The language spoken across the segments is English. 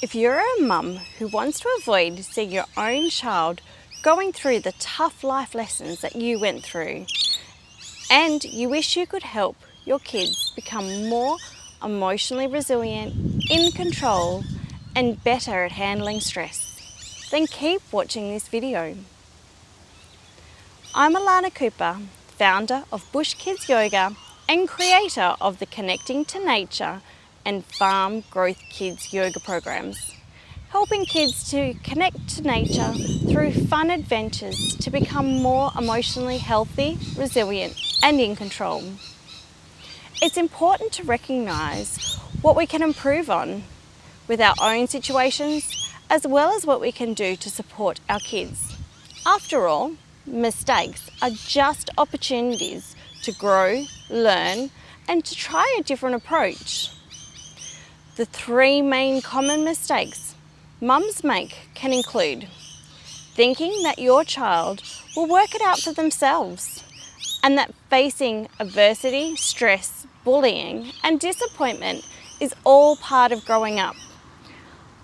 If you're a mum who wants to avoid seeing your own child going through the tough life lessons that you went through, and you wish you could help your kids become more emotionally resilient, in control, and better at handling stress, then keep watching this video. I'm Alana Cooper, founder of Bush Kids Yoga and creator of the Connecting to Nature and Farm Growth Kids yoga programs, helping kids to connect to nature through fun adventures to become more emotionally healthy, resilient, and in control. It's important to recognise what we can improve on with our own situations, as well as what we can do to support our kids. After all, mistakes are just opportunities to grow, learn, and to try a different approach. The three main common mistakes mums make can include thinking that your child will work it out for themselves, and that facing adversity, stress, bullying, and disappointment is all part of growing up.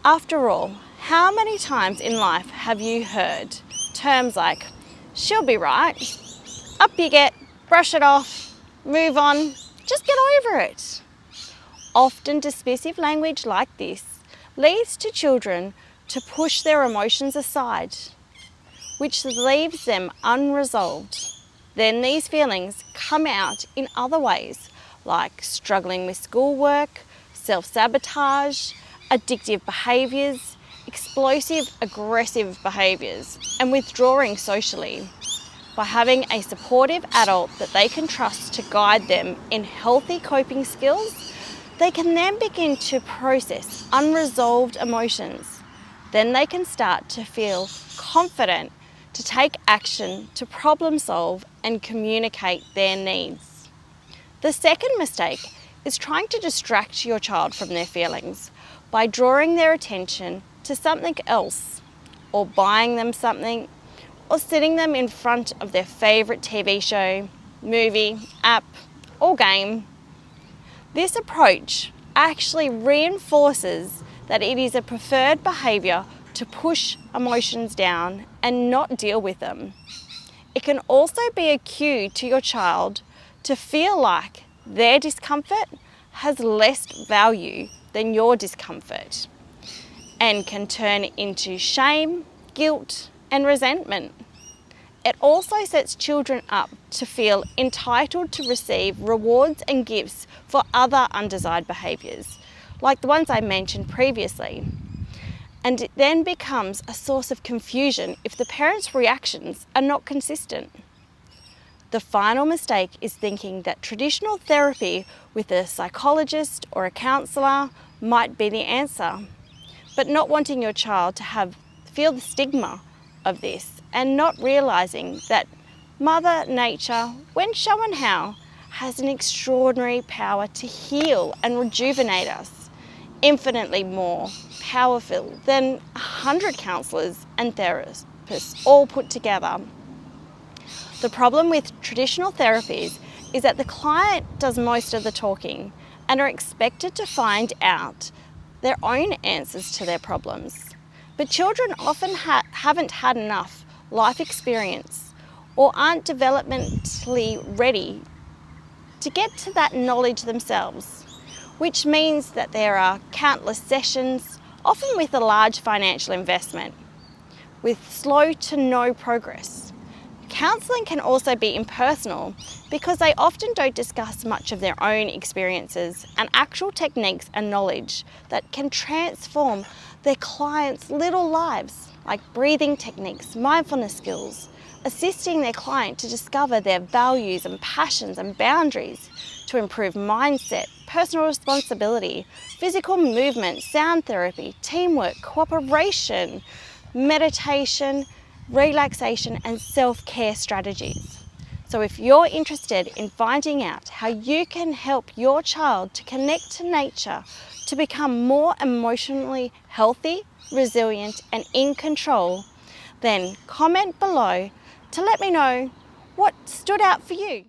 After all, how many times in life have you heard terms like, "She'll be right," "up you get," "brush it off," "move on," "just get over it"? Often dismissive language like this leads to children to push their emotions aside, which leaves them unresolved. Then these feelings come out in other ways, like struggling with schoolwork, self-sabotage, addictive behaviours, explosive, aggressive behaviours, and withdrawing socially. By having a supportive adult that they can trust to guide them in healthy coping skills, they can then begin to process unresolved emotions. Then they can start to feel confident to take action, to problem solve and communicate their needs. The second mistake is trying to distract your child from their feelings by drawing their attention to something else, or buying them something, or sitting them in front of their favourite TV show, movie, app, or game. This approach actually reinforces that it is a preferred behaviour to push emotions down and not deal with them. It can also be a cue to your child to feel like their discomfort has less value than your discomfort, and can turn into shame, guilt, and resentment. It also sets children up to feel entitled to receive rewards and gifts for other undesired behaviours, like the ones I mentioned previously. And it then becomes a source of confusion if the parents' reactions are not consistent. The final mistake is thinking that traditional therapy with a psychologist or a counsellor might be the answer, but not wanting your child to feel the stigma of this, and not realising that Mother Nature, when shown how, has an extraordinary power to heal and rejuvenate us, infinitely more powerful than 100 counsellors and therapists all put together. The problem with traditional therapies is that the client does most of the talking and are expected to find out their own answers to their problems. But children often haven't had enough life experience or aren't developmentally ready to get to that knowledge themselves, which means that there are countless sessions, often with a large financial investment, with slow to no progress. Counselling can also be impersonal because they often don't discuss much of their own experiences and actual techniques and knowledge that can transform their clients' little lives, like breathing techniques, mindfulness skills, assisting their client to discover their values and passions and boundaries, to improve mindset, personal responsibility, physical movement, sound therapy, teamwork, cooperation, meditation, relaxation, and self-care strategies. So if you're interested in finding out how you can help your child to connect to nature, to become more emotionally healthy, resilient, and in control, then comment below to let me know what stood out for you.